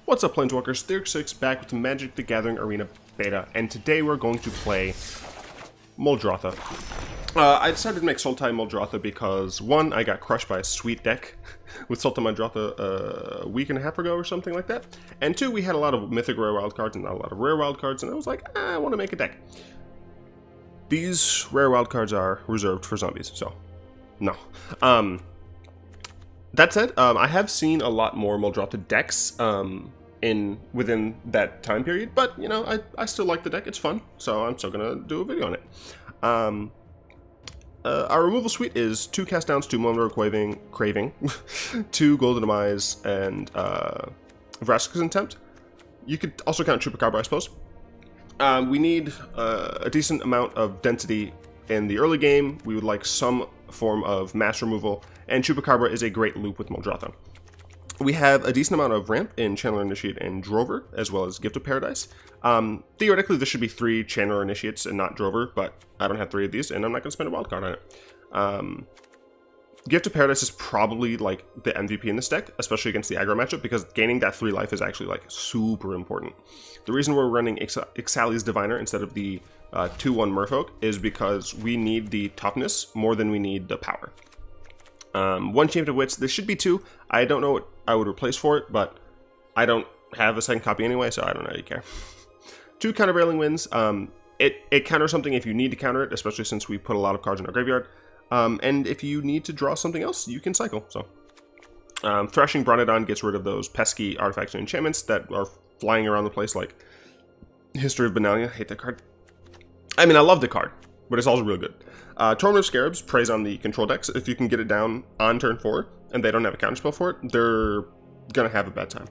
What's up, Planeswalkers? Theurx6 back with the Magic the Gathering Arena Beta, and today we're going to play Muldrotha. I decided to make Sultai Muldrotha because, one, I got crushed by a sweet deck with Sultai Muldrotha a week and a half ago or something like that, and two, we had a lot of mythic rare wild cards and not a lot of rare wild cards, and I was like, I want to make a deck. These rare wild cards are reserved for zombies, so no. That said, I have seen a lot more Muldrotha decks within that time period, but you know, I still like the deck. It's fun, so I'm still gonna do a video on it. Our removal suite is 2 cast downs, 2 Moment of Craving, 2 Golden Demise, and Vraska's Contempt. You could also count Chupacabra, I suppose. We need a decent amount of density in the early game. We would like some form of mass removal, and Chupacabra is a great loop with Muldrotha. We have a decent amount of ramp in Channeler Initiate and Drover, as well as Gift of Paradise. Theoretically, there should be 3 Channeler Initiates and not Drover, but I don't have 3 of these, and I'm not going to spend a wild card on it. Gift of Paradise is probably like the MVP in this deck, especially against the aggro matchup, because gaining that 3 life is actually like super important. The reason we're running Ixali's Diviner instead of the 2/1 Merfolk is because we need the toughness more than we need the power. 1 Champion of Wits. This should be 2. I don't know what I would replace for it, but I don't have a second copy anyway, so I don't really care. 2 Countervailing Winds. It counters something if you need to counter it, especially since we put a lot of cards in our graveyard. And if you need to draw something else, you can cycle. So, Thrashing Brontodon gets rid of those pesky artifacts and enchantments that are flying around the place like History of Benalia. I hate that card. I mean, I love the card, but it's also really good. Torment of Scarabs preys on the control decks. If you can get it down on turn 4, and they don't have a counterspell for it, they're gonna have a bad time.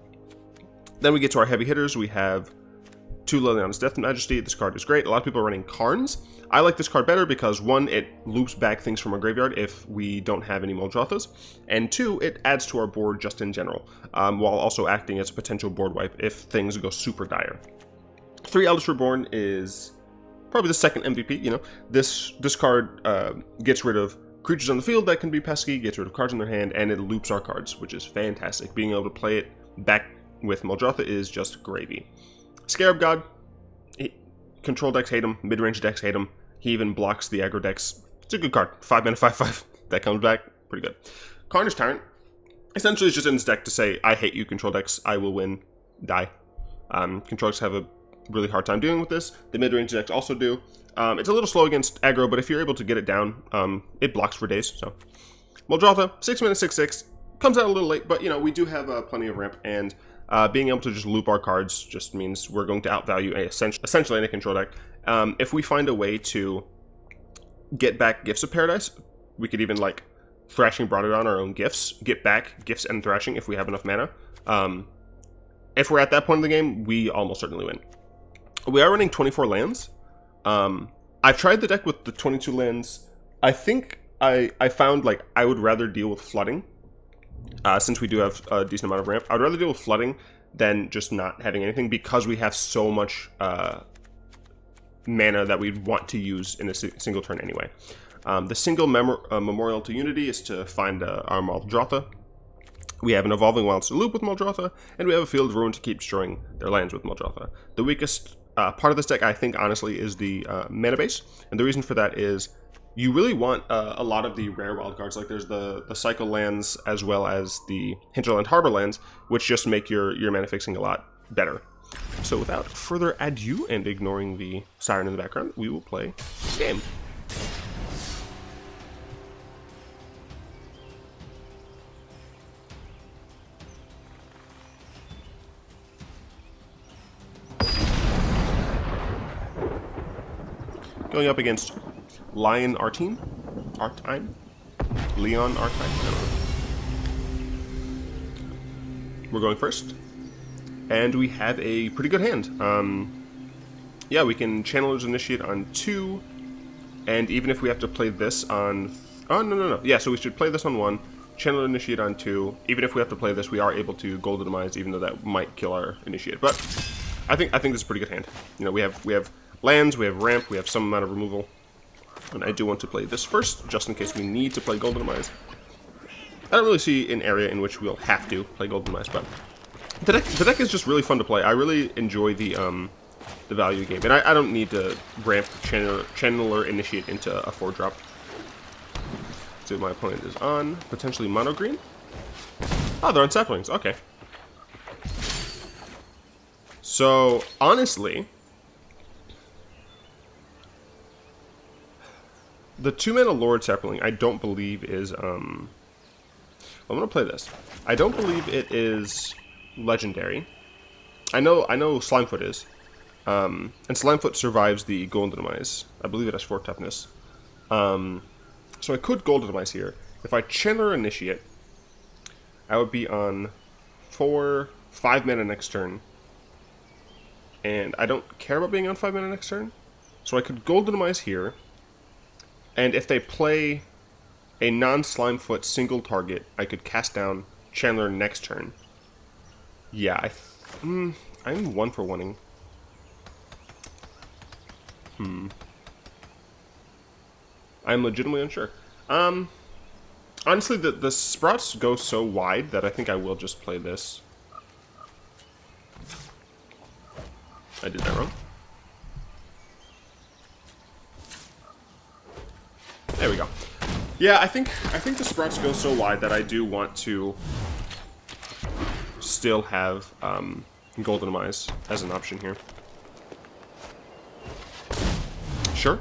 Then we get to our heavy hitters. We have 2 Liliana's Death Majesty. This card is great. A lot of people are running Karns. I like this card better because 1, it loops back things from our graveyard if we don't have any Muldrothas, and 2, it adds to our board just in general, while also acting as a potential board wipe if things go super dire. 3 Eldest Reborn is probably the second MVP. You know, this card gets rid of creatures on the field that can be pesky, gets rid of cards in their hand, and it loops our cards, which is fantastic. Being able to play it back with Muldrotha is just gravy. Scarab God, control decks hate him, mid-range decks hate him. He even blocks the aggro decks. It's a good card. 5 mana, 5/5. That comes back pretty good. Carnage Tyrant essentially is just in this deck to say, I hate you, control decks. I will win. Die. Control decks have a really hard time dealing with this. The mid-range decks also do. It's a little slow against aggro, but if you're able to get it down, it blocks for days. So, Muldrotha, 6 mana, 6/6. Comes out a little late, but you know, we do have plenty of ramp, and being able to just loop our cards just means we're going to outvalue essentially any control deck. If we find a way to get back Gifts of Paradise, we could even like Thrashing Brontodon our own gifts, get back Gifts and Thrashing if we have enough mana. If we're at that point in the game, we almost certainly win. We are running 24 lands. I've tried the deck with the 22 lands. I think I found like I would rather deal with flooding. Since we do have a decent amount of ramp, I'd rather deal with flooding than just not having anything, because we have so much mana that we'd want to use in a single turn anyway. The single Memorial to Unity is to find our Muldrotha. We have an Evolving Wilds to loop with Muldrotha, and we have a Field of Ruin to keep destroying their lands with Muldrotha. The weakest part of this deck, I think, honestly, is the mana base, and the reason for that is you really want a lot of the rare wild cards. Like there's the Cycle lands as well as the Hinterland Harbor lands, which just make your mana fixing a lot better. So without further ado, and ignoring the siren in the background, we will play the game. Going up against Leon Artine? Leon Artine? We're going first. And we have a pretty good hand. Yeah, we can Channeler's Initiate on 2. And even if we have to play this on... Oh, no. Yeah, so we should play this on 1. Channeler Initiate on 2. Even if we have to play this, we are able to Golden Demise, even though that might kill our Initiate. But I think this is a pretty good hand. You know, we have lands, we have ramp, we have some amount of removal. And I do want to play this first, just in case we need to play Golden Demise. I don't really see an area in which we'll have to play Golden Demise, but The deck is just really fun to play. I really enjoy the value game, and I don't need to ramp Channeler Initiate into a 4-drop. See what my opponent is on. Potentially mono green. Oh, they're on saplings. Okay. So honestly, the 2-mana Lord sapling I don't believe is I'm gonna play this. I don't believe it is legendary. I know Slimefoot is. And Slimefoot survives the Golden Demise. I believe it has 4 toughness. So I could Golden Demise here. If I Channeler Initiate, I would be on 5 mana next turn. And I don't care about being on 5 mana next turn. So I could Golden Demise here. And if they play a non-Slimefoot single target, I could cast down Channeler next turn. Yeah, I'm 1-for-1ing. I'm legitimately unsure. Honestly, the sprouts go so wide that I think I will just play this. I did that wrong. There we go. Yeah, I think the sprouts go so wide that I do want to still have Golden Demise as an option here. Sure.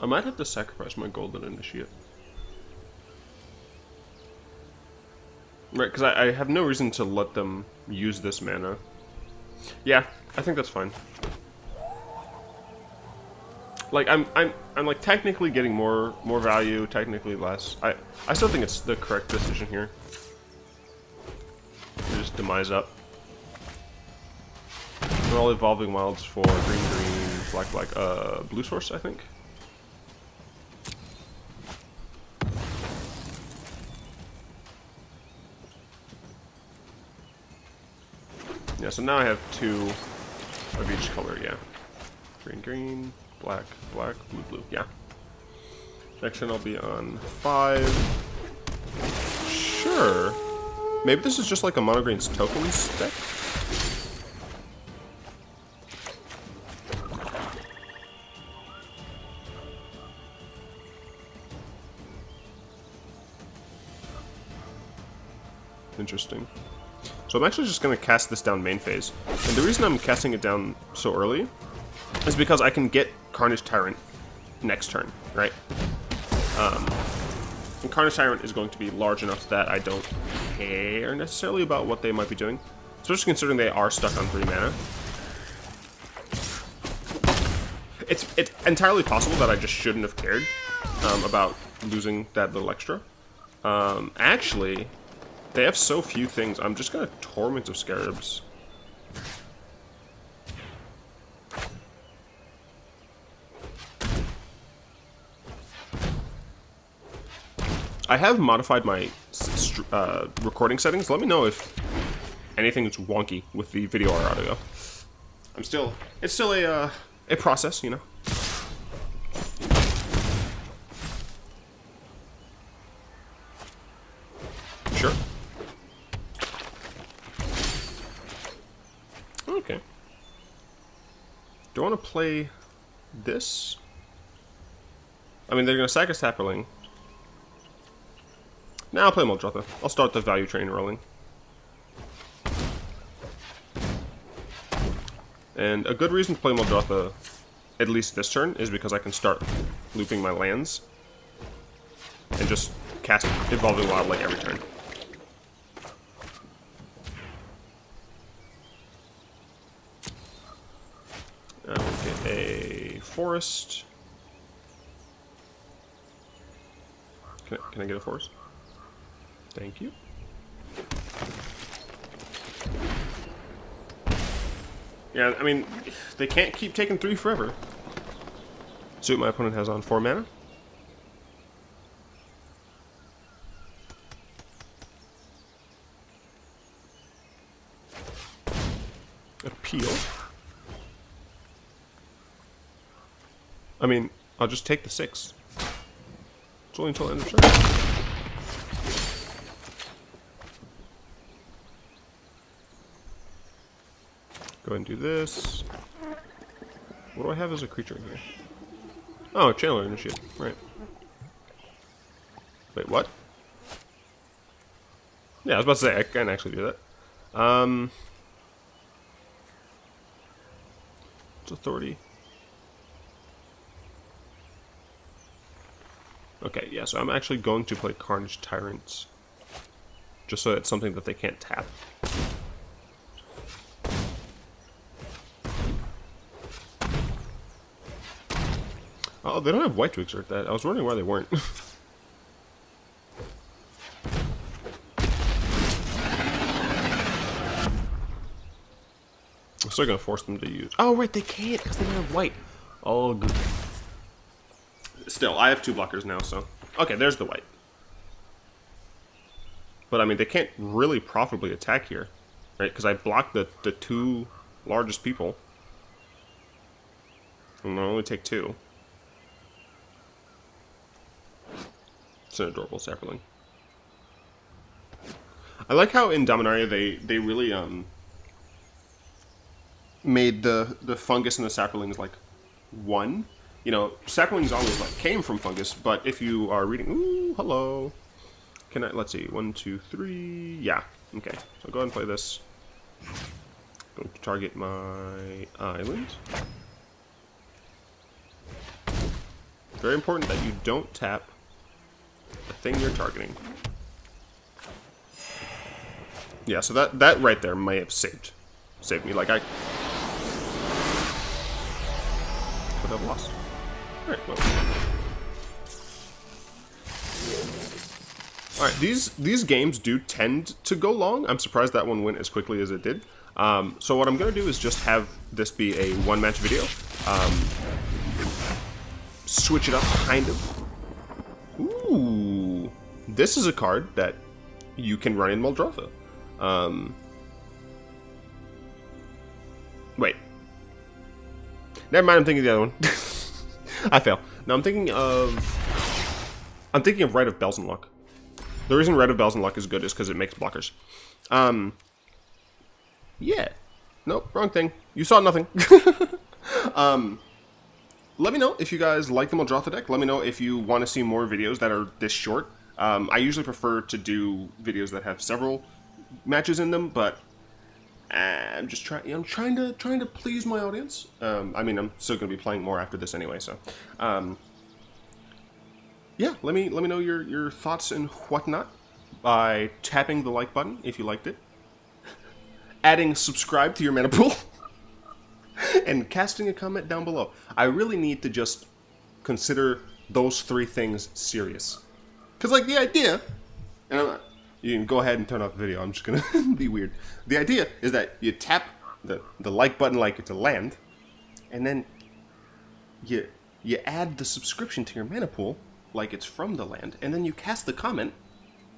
I might have to sacrifice my Golden Initiate. Right, because I have no reason to let them use this mana. Yeah, I think that's fine. Like I'm like technically getting more value, technically less. I still think it's the correct decision here. Just demise up. They're all evolving wilds for green, black, blue source, I think. Yeah, so now I have 2 of each color, yeah. Green, black, blue, yeah. Next turn I'll be on 5. Sure. Maybe this is just like a mono green's tokens deck? Interesting. So I'm actually just going to cast this down main phase. And the reason I'm casting it down so early is because I can get Carnage Tyrant next turn, right? And Carnage Tyrant is going to be large enough that I don't care necessarily about what they might be doing. Especially considering they are stuck on 3 mana. It's entirely possible that I just shouldn't have cared about losing that little extra. Actually, they have so few things. I'm just going to Torment of Scarabs. I have modified my recording settings. Let me know if anything is wonky with the video or audio. It's still a process, you know. Sure. Okay. Do I want to play this? I mean, they're going to sack a Sapperling. Now I'll play Muldrotha. I'll start the value train rolling. And a good reason to play Muldrotha, at least this turn, is because I can start looping my lands and just cast Evolving Wild like every turn. We'll get a forest. Can I get a forest? Thank you. Yeah, I mean, they can't keep taking 3 forever. See what my opponent has on 4 mana. Appeal. I mean, I'll just take the 6. It's only until end of turn. Go ahead and do this. What do I have as a creature in here? Oh, Channeler Initiate. Right. Wait, what? Yeah, I was about to say, I can actually do that. It's Authority. Okay, yeah, so I'm actually going to play Carnage Tyrant. Just so it's something that they can't tap. Oh, they don't have white to exert that. I was wondering why they weren't. I'm still gonna force them to use. Oh, right, they can't because they don't have white. Oh, good. Still, I have 2 blockers now, so. Okay, there's the white. But I mean, they can't really profitably attack here, right? Because I blocked the 2 largest people. And I only take 2. It's an adorable sapling. I like how in Dominaria they really made the fungus and the saplings like one. You know, saplings always like came from fungus, but if you are reading, ooh, hello. Can I? Let's see, 1, 2, 3. Yeah. Okay. So go ahead and play this. Going to target my island. Very important that you don't tap the thing you're targeting. Yeah, so that right there may have saved me. Like I could have lost. All right, well. All right, these games do tend to go long. I'm surprised that one went as quickly as it did. So what I'm gonna do is just have this be a one-match video. Switch it up, kind of. Ooh, this is a card that you can run in Muldrotha. Wait. Never mind, I'm thinking of the other one. I fail. No, I'm thinking of Rite of Bells and Luck. The reason Rite of Bells and Luck is good is because it makes blockers. Yeah. Nope, wrong thing. You saw nothing. Let me know if you guys like the Muldrotha deck. Let me know if you want to see more videos that are this short. I usually prefer to do videos that have several matches in them, but I'm just trying. I'm trying to please my audience. I mean, I'm still going to be playing more after this anyway. So, yeah. Let me know your thoughts and whatnot by tapping the like button if you liked it, adding subscribe to your mana pool, and casting a comment down below. I really need to just consider those 3 things serious, because like the idea, and you can go ahead and turn off the video. I'm just gonna be weird. The idea is that you tap the like button like it's a land, and then you add the subscription to your mana pool like it's from the land, and then you cast the comment,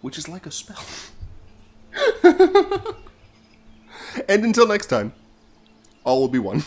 which is like a spell. And until next time, all will be one.